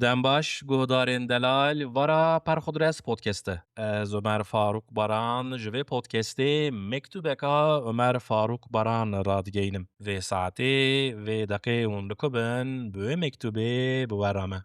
دنباش گهدارین دلال ورا پرخودرس پودکسته از عمر فاروق باران جوی پودکسته مکتوبه که عمر فاروق باران رادگینم و ساعته و دقیقه اون رکبن به مکتوبه بورامه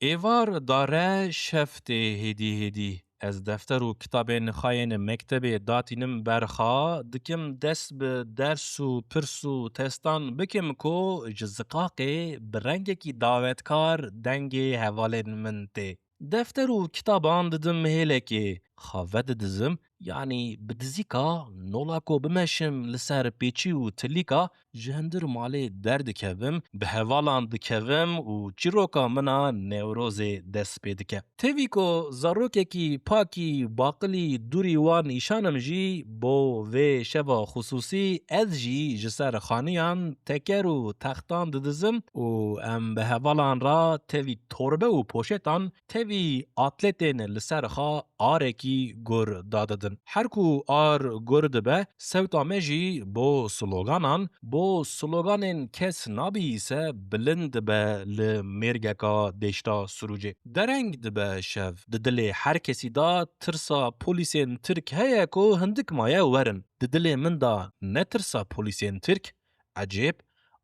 ایوار داره شفت هدی از دفتر و کتاب خاین مکتب داتینم برخا دکم دست به درس و پرس و تستان بکم کو جزقاقی برنگ کی دعوتکار دنگ حواله من ته دفتر و کتابان ددم هیله که خواهد دزم یعنی بدزیکا نولاکو بمشم لسر پیچی و تلیکا جهندر مالی درد کبم به حوالان دکبم و چیروکا منا نوروز دست پیدکه تیویکو زاروکه کی پاکی باقلی دوری وان ایشانم جی بو و شوا خصوصی از جی جسر خانیان تکر و تختان ددزم و ام به حوالان را تیوی توربه و پوشتان تیوی آتلتین لسر خوا آرکی گر داددن هر کو آر گر دبه سوتا مجی بو سلوگانن کس نابی سه بلند به لمرگکا دشتا سروجه درنگ دبه شف ددل هر کسی دا ترسا پولیسین ترک هیا کو هندک مایا ورن ددل من دا نترسا پولیسین ترک عجیب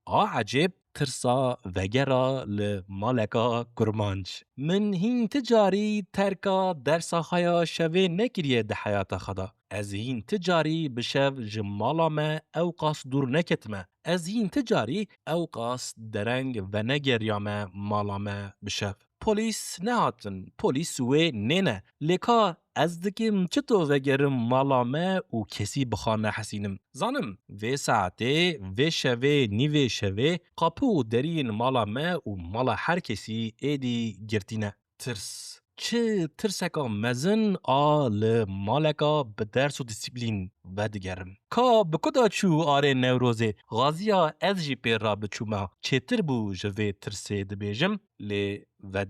عجیب ترسا وگرا لمالکا کرمانج من هین تجاری ترکا درسا خیا شوه نکریه ده حیات خدا از هین تجاری بشو جمالا ما اوقاس دور نکتمه از هین تجاری اوقاس درنگ و نگریامه مالا ما بشو پلیس نهاتن پلیس و نینه لکا از دکیم چطور وگرم مالا ما و کسی بخانه حسینم زانم و ساعته و شوه نیوه شوه قاپو درین مالا ما و مالا هر کسی ایدی گرتینه ترس چه ترسکا مزن آل مالکا به درس و دیسیپلین و دیگرم کا بکدا چو آره نوروزه غازیا از جی پیر را بچوما چه بو جوه ترسه دبیجم لی و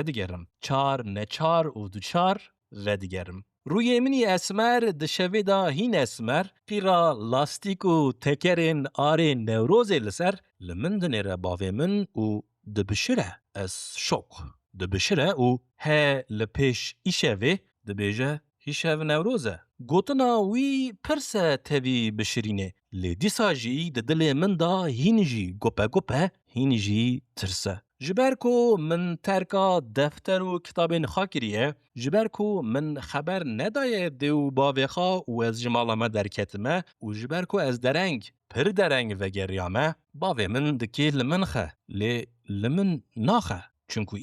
دیگرم چار نچار و دوچار و دیگرم روی منی اسمر دشوه دا هین اسمر پیرا لاستیک و تکرین آره نوروزه لسر لمندنه را باوه من و دبشره از شوق دبشره و ها لپیش ایشوه دبیجه هیشو نوروزه گوتنا وی پرسه تبی بشرینه لی دیسا جی دل من دا هینجی گوپه هینجی ترسه جبرکو من ترکا دفتر و کتابین خاکریه جبرکو من خبر ندایه دیو باویخا و از جمالا ما درکتمه و جبرکو از درنگ پر درنگ و گریامه باوی من دکی لمنخه لی لمن ناخه چونکو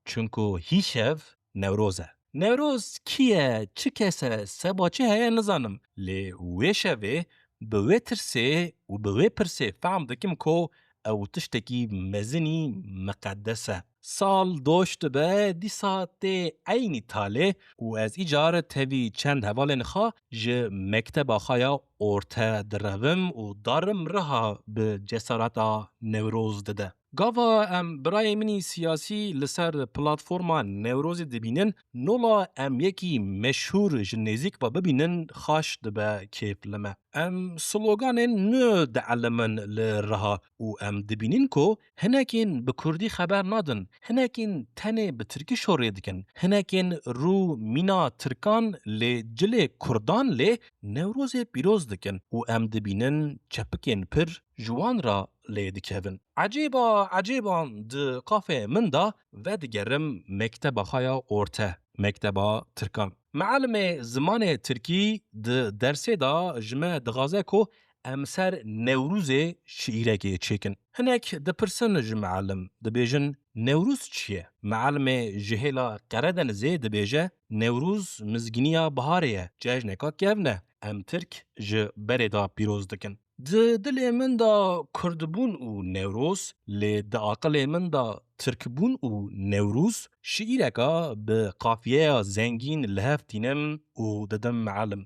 چونکو هیشف نوروزه نوروز کیه چه کسه سبا چه هیا نزانم لی وی شوه به وی ترسه و به وی پرسه فهم دکم که او تشتکی مزنی مقدسه سال دوشت به دی ساعت عینی تاله و از ایجار تاوی چند حوال نخوا جه مکتب آخایا ارته دروم و دارم رها به جسارتا نوروز دده گاوا ام برای منی سیاسی لسر پلاتفورما نوروز دبینن نولا ام یکی مشهور جنیزیک با ببینن خاش دبه کیف لمه ام سلوگان نو دعلمن لرها و ام دبینن کو هنکین به کردی خبر نادن هنکین تنه به ترکی شوری دکن هنکین رو مینا ترکان لی جل کردان لی نوروز پیروز دکن و ام دبینن چپکین پر جوان را لیدکهون عجیبا د قافه من دا و دگرم مکتب خایا ارته مکتبا ترکان معلم زمان ترکی د درسه دا جمع دغازه کو امسر نوروز شعیره که چیکن هنک د پرسن جمعلم د بیجن نوروز چیه؟ معلم جهیلا قردن زی د بیجه نوروز مزگینیا بهاریه جشنکا کهونه ام ترک ج بردا پیروز دکن دل من دا کردبون و نوروز لی دا عقل من دا ترکبون و نوروز شعیرکا به قافیه زنگین لحفتینم و ددم معلم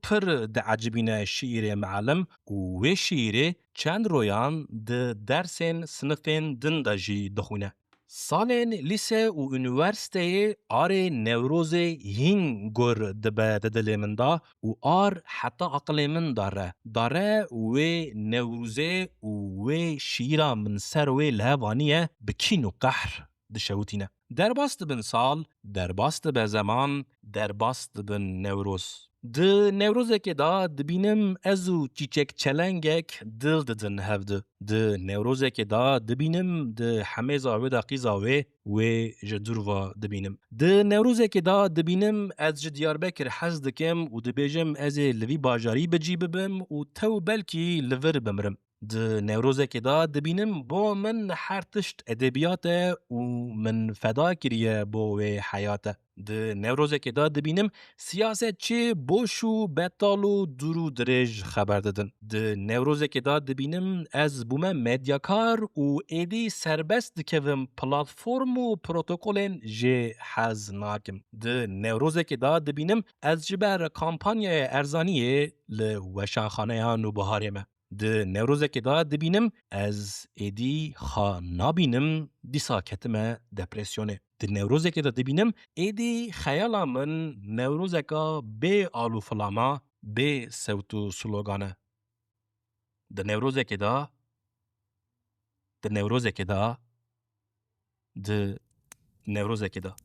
پر دا عجبین شعیر معلم و شعیر چند رویان دا درسین سنفین دن دا جی دخونه سالên lîse û unîwersiteyê arê Newrozê hîn gur dibe di dilê min da û ar heta aqilê min dare. Dare wê Newrozê û wê şîîra min ser wê li hev anîye bi kîn û qehr dişewitîne. Derbas dibin sal, derbas dibe zeman, derbas dibin Newroz. Di Newrozekê da dibînim ez û çîçek çelengek dil didin hevdî. Di Newrozekê da dibînim di hemêza wê de qîza wê ji Dûrva dibînim. Di Newrozekê da dibînim ez ji Diyarbekir hez dikim û dibêjim ez ê li vî bajarî bicî bibim û tew belkî li vir bimirim. Di Newrozekê da dibînim bo min her tişt edebiyat e û min feda kiriye bo wê heyat e. Di Newrozekê da dibînim siyasetçî boş û betal û dûr û dirêj xeber didin. Di Newrozekê da dibînim ez bûme medyakar û êdî serbest dikevim platform û protokolên jê hez nakim. Di Newrozekê da dibînim ez ji ber kampanyaya erzaniyê li weşanxaneya Nûbiharê me. Di Newrozekê da dibînim ez êdî xwe nabînim dîsa ketime depresyonê. Di Newrozekê de dibînim êdî xeyala min Newrozeka bê alûfilama, bê sewt û slogan e. Di Newrozekê da di Newrozekê da